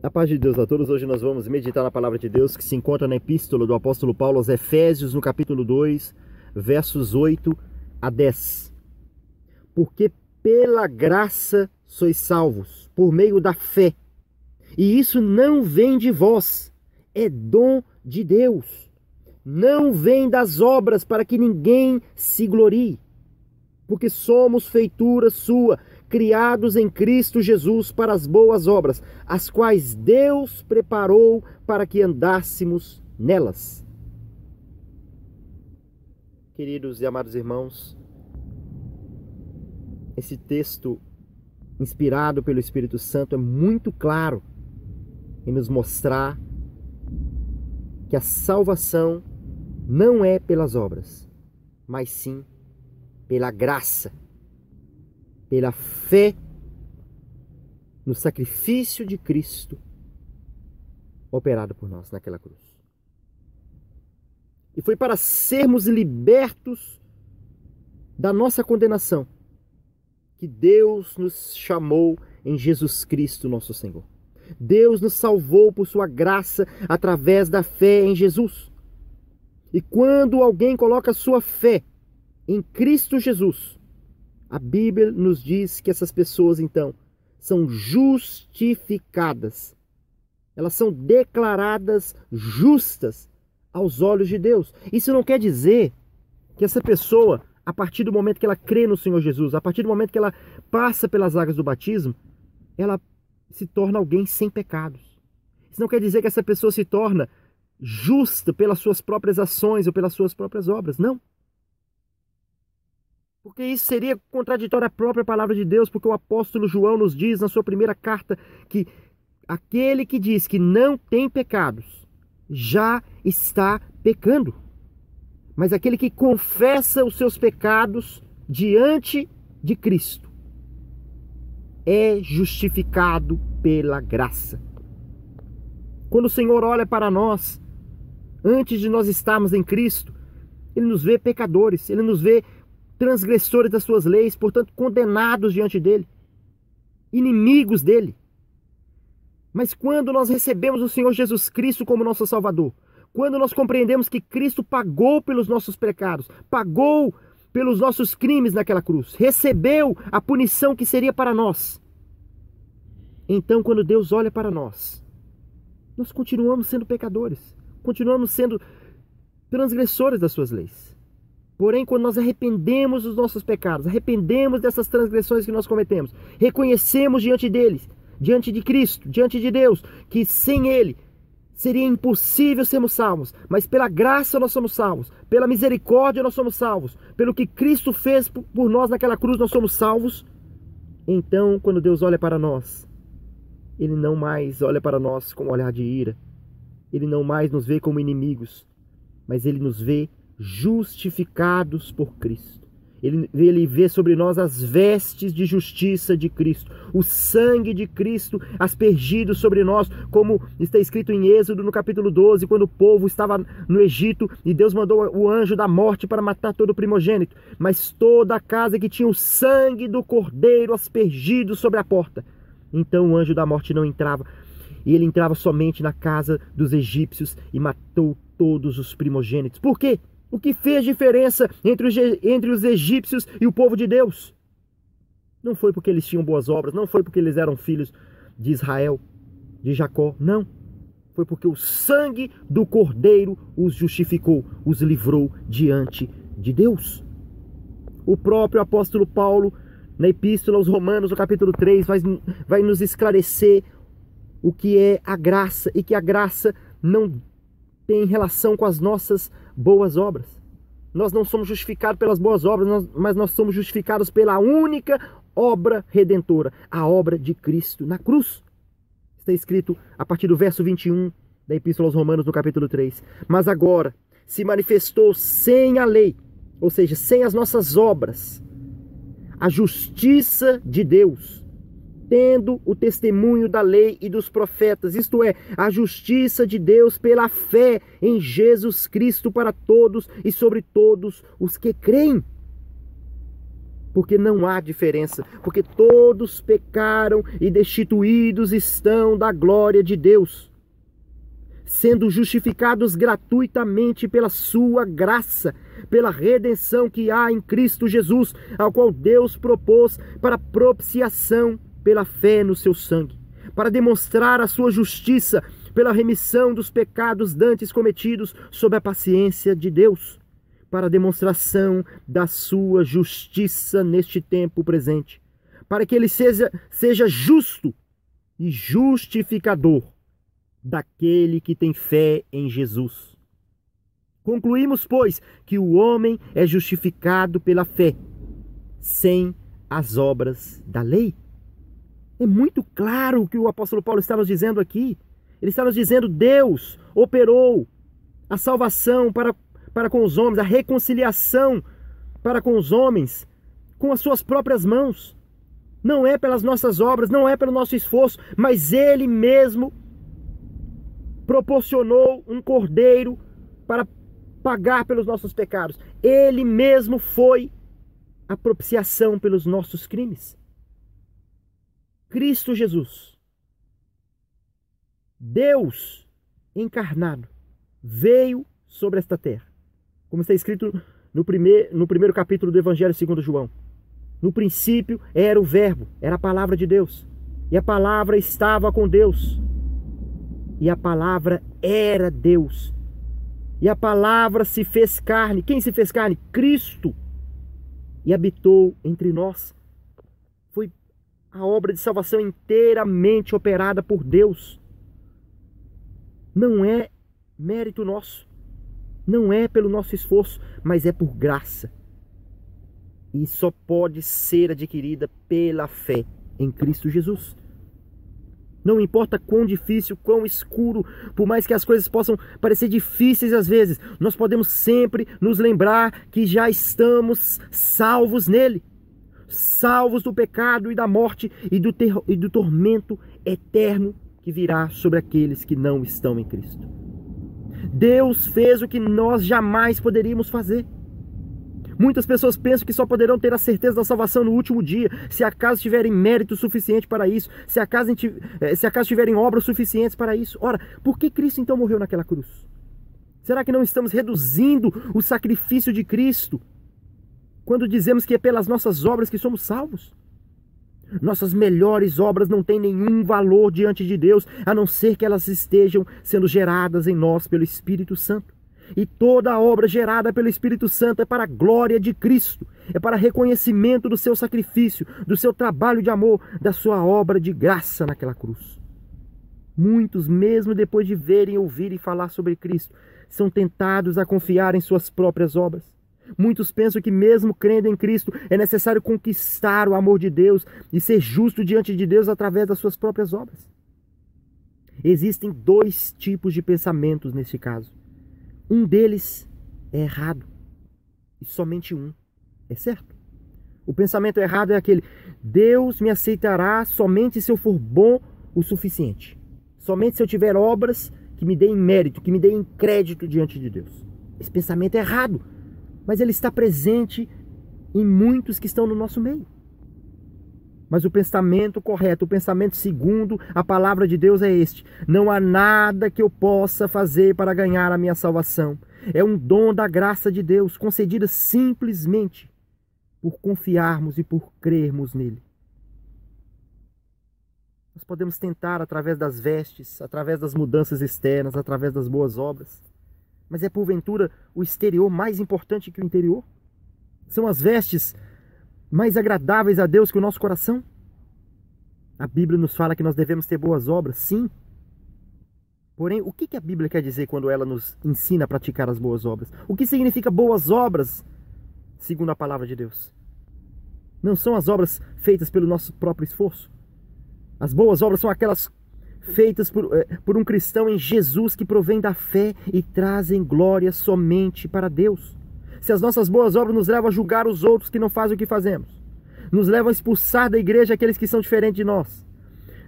A paz de Deus a todos. Hoje nós vamos meditar na palavra de Deus que se encontra na epístola do apóstolo Paulo aos Efésios, no capítulo 2, versos 8 a 10. Porque pela graça sois salvos, por meio da fé. E isso não vem de vós, é dom de Deus. Não vem das obras para que ninguém se glorie. Porque somos feitura sua, criados em Cristo Jesus para as boas obras, as quais Deus preparou para que andássemos nelas. Queridos e amados irmãos, esse texto inspirado pelo Espírito Santo é muito claro em nos mostrar que a salvação não é pelas obras, mas sim pela graça, pela fé no sacrifício de Cristo operado por nós naquela cruz. E foi para sermos libertos da nossa condenação que Deus nos chamou em Jesus Cristo, nosso Senhor. Deus nos salvou por sua graça através da fé em Jesus. E quando alguém coloca sua fé em Cristo Jesus, a Bíblia nos diz que essas pessoas, então, são justificadas. Elas são declaradas justas aos olhos de Deus. Isso não quer dizer que essa pessoa, a partir do momento que ela crê no Senhor Jesus, a partir do momento que ela passa pelas águas do batismo, ela se torna alguém sem pecados. Isso não quer dizer que essa pessoa se torna justa pelas suas próprias ações ou pelas suas próprias obras. Não. Porque isso seria contraditório à própria palavra de Deus, porque o apóstolo João nos diz na sua primeira carta que aquele que diz que não tem pecados já está pecando. Mas aquele que confessa os seus pecados diante de Cristo é justificado pela graça. Quando o Senhor olha para nós, antes de nós estarmos em Cristo, Ele nos vê pecadores, Ele nos vê transgressores das suas leis, portanto condenados diante dele, inimigos dele. Mas quando nós recebemos o Senhor Jesus Cristo como nosso Salvador, quando nós compreendemos que Cristo pagou pelos nossos pecados, pagou pelos nossos crimes naquela cruz, recebeu a punição que seria para nós, então quando Deus olha para nós, nós continuamos sendo pecadores, continuamos sendo transgressores das suas leis. Porém, quando nós arrependemos dos nossos pecados, arrependemos dessas transgressões que nós cometemos, reconhecemos diante deles, diante de Cristo, diante de Deus, que sem Ele seria impossível sermos salvos, mas pela graça nós somos salvos, pela misericórdia nós somos salvos, pelo que Cristo fez por nós naquela cruz nós somos salvos. Então, quando Deus olha para nós, Ele não mais olha para nós com um olhar de ira, Ele não mais nos vê como inimigos, mas Ele nos vê justificados por Cristo. Ele vê sobre nós as vestes de justiça de Cristo, o sangue de Cristo aspergido sobre nós, como está escrito em Êxodo no capítulo 12, quando o povo estava no Egito e Deus mandou o anjo da morte para matar todo o primogênito, mas toda a casa que tinha o sangue do cordeiro aspergido sobre a porta, então o anjo da morte não entrava, e ele entrava somente na casa dos egípcios e matou todos os primogênitos. Por quê? O que fez diferença entre os egípcios e o povo de Deus? Não foi porque eles tinham boas obras, não foi porque eles eram filhos de Israel, de Jacó, não. Foi porque o sangue do Cordeiro os justificou, os livrou diante de Deus. O próprio apóstolo Paulo, na epístola aos Romanos, no capítulo 3, vai nos esclarecer o que é a graça, e que a graça não tem relação com as nossas boas obras. Nós não somos justificados pelas boas obras, mas nós somos justificados pela única obra redentora, a obra de Cristo na cruz. Está escrito a partir do verso 21 da Epístola aos Romanos, no capítulo 3. Mas agora se manifestou sem a lei, ou seja, sem as nossas obras, a justiça de Deus, tendo o testemunho da lei e dos profetas, isto é, a justiça de Deus pela fé em Jesus Cristo para todos e sobre todos os que creem. Porque não há diferença, porque todos pecaram e destituídos estão da glória de Deus, sendo justificados gratuitamente pela sua graça, pela redenção que há em Cristo Jesus, ao qual Deus propôs para propiciação pela fé no seu sangue, para demonstrar a sua justiça pela remissão dos pecados dantes cometidos sob a paciência de Deus, para demonstração da sua justiça neste tempo presente, para que ele seja justo e justificador daquele que tem fé em Jesus. Concluímos, pois, que o homem é justificado pela fé, sem as obras da lei. É muito claro o que o apóstolo Paulo está nos dizendo aqui. Ele está nos dizendo: Deus operou a salvação para com os homens, a reconciliação para com os homens, com as suas próprias mãos. Não é pelas nossas obras, não é pelo nosso esforço, mas Ele mesmo proporcionou um cordeiro para pagar pelos nossos pecados. Ele mesmo foi a propiciação pelos nossos crimes. Cristo Jesus, Deus encarnado, veio sobre esta terra. Como está escrito no primeiro capítulo do Evangelho segundo João. No princípio era o Verbo, era a palavra de Deus. E a palavra estava com Deus. E a palavra era Deus. E a palavra se fez carne. Quem se fez carne? Cristo. E habitou entre nós. Foi a obra de salvação inteiramente operada por Deus. Não é mérito nosso. Não é pelo nosso esforço, mas é por graça. E só pode ser adquirida pela fé em Cristo Jesus. Não importa quão difícil, quão escuro, por mais que as coisas possam parecer difíceis às vezes, nós podemos sempre nos lembrar que já estamos salvos nele. Salvos do pecado e da morte e do tormento eterno que virá sobre aqueles que não estão em Cristo. Deus fez o que nós jamais poderíamos fazer. Muitas pessoas pensam que só poderão ter a certeza da salvação no último dia, se acaso tiverem mérito suficiente para isso, se acaso tiverem obras suficientes para isso. Ora, por que Cristo então morreu naquela cruz? Será que não estamos reduzindo o sacrifício de Cristo quando dizemos que é pelas nossas obras que somos salvos? Nossas melhores obras não têm nenhum valor diante de Deus, a não ser que elas estejam sendo geradas em nós pelo Espírito Santo. E toda a obra gerada pelo Espírito Santo é para a glória de Cristo, é para reconhecimento do seu sacrifício, do seu trabalho de amor, da sua obra de graça naquela cruz. Muitos, mesmo depois de verem, ouvirem falar sobre Cristo, são tentados a confiar em suas próprias obras. Muitos pensam que mesmo crendo em Cristo é necessário conquistar o amor de Deus e ser justo diante de Deus através das suas próprias obras. Existem dois tipos de pensamentos neste caso. Um deles é errado e somente um é certo. O pensamento errado é aquele: Deus me aceitará somente se eu for bom o suficiente. Somente se eu tiver obras que me deem mérito, que me deem crédito diante de Deus. Esse pensamento é errado, mas ele está presente em muitos que estão no nosso meio. Mas o pensamento correto, o pensamento segundo a palavra de Deus é este: não há nada que eu possa fazer para ganhar a minha salvação. É um dom da graça de Deus, concedida simplesmente por confiarmos e por crermos nele. Nós podemos tentar através das vestes, através das mudanças externas, através das boas obras. Mas é porventura o exterior mais importante que o interior? São as vestes mais agradáveis a Deus que o nosso coração? A Bíblia nos fala que nós devemos ter boas obras, sim. Porém, o que a Bíblia quer dizer quando ela nos ensina a praticar as boas obras? O que significa boas obras, segundo a palavra de Deus? Não são as obras feitas pelo nosso próprio esforço. As boas obras são aquelas feitas por um cristão em Jesus que provém da fé e trazem glória somente para Deus. Se as nossas boas obras nos levam a julgar os outros que não fazem o que fazemos, nos levam a expulsar da igreja aqueles que são diferentes de nós,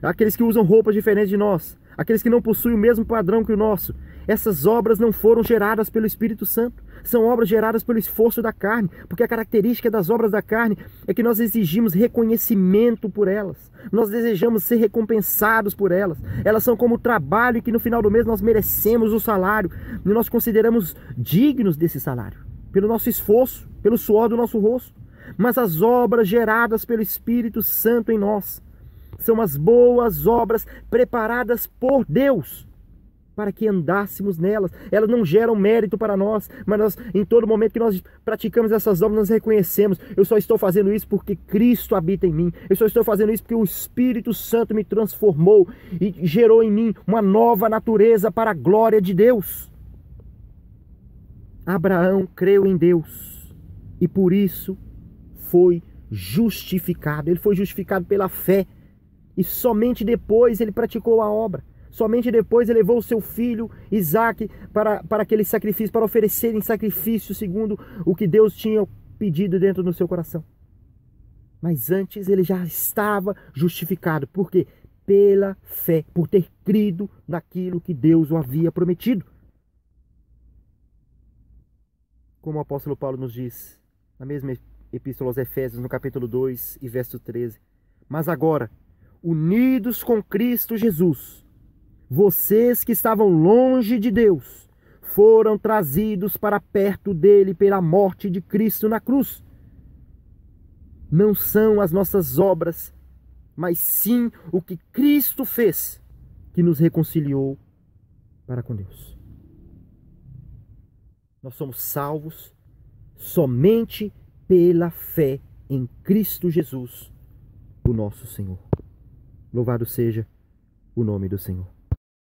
aqueles que usam roupas diferentes de nós, aqueles que não possuem o mesmo padrão que o nosso, essas obras não foram geradas pelo Espírito Santo, são obras geradas pelo esforço da carne, porque a característica das obras da carne é que nós exigimos reconhecimento por elas, nós desejamos ser recompensados por elas, elas são como trabalho e que no final do mês nós merecemos o salário, e nós consideramos dignos desse salário, pelo nosso esforço, pelo suor do nosso rosto. Mas as obras geradas pelo Espírito Santo em nós são as boas obras preparadas por Deus para que andássemos nelas. Elas não geram mérito para nós, mas nós, em todo momento que nós praticamos essas obras, nós reconhecemos: eu só estou fazendo isso porque Cristo habita em mim, eu só estou fazendo isso porque o Espírito Santo me transformou e gerou em mim uma nova natureza para a glória de Deus. Abraão creu em Deus e por isso foi justificado. Ele foi justificado pela fé e somente depois ele praticou a obra. Somente depois ele levou o seu filho Isaque para aquele sacrifício, para oferecer em sacrifício segundo o que Deus tinha pedido dentro do seu coração. Mas antes ele já estava justificado. Por quê? Pela fé, por ter crido naquilo que Deus o havia prometido. Como o apóstolo Paulo nos diz, na mesma Epístola aos Efésios, no capítulo 2 e verso 13. Mas agora, unidos com Cristo Jesus, vocês que estavam longe de Deus, foram trazidos para perto dele pela morte de Cristo na cruz. Não são as nossas obras, mas sim o que Cristo fez, que nos reconciliou para com Deus. Nós somos salvos somente pela fé em Cristo Jesus, o nosso Senhor. Louvado seja o nome do Senhor.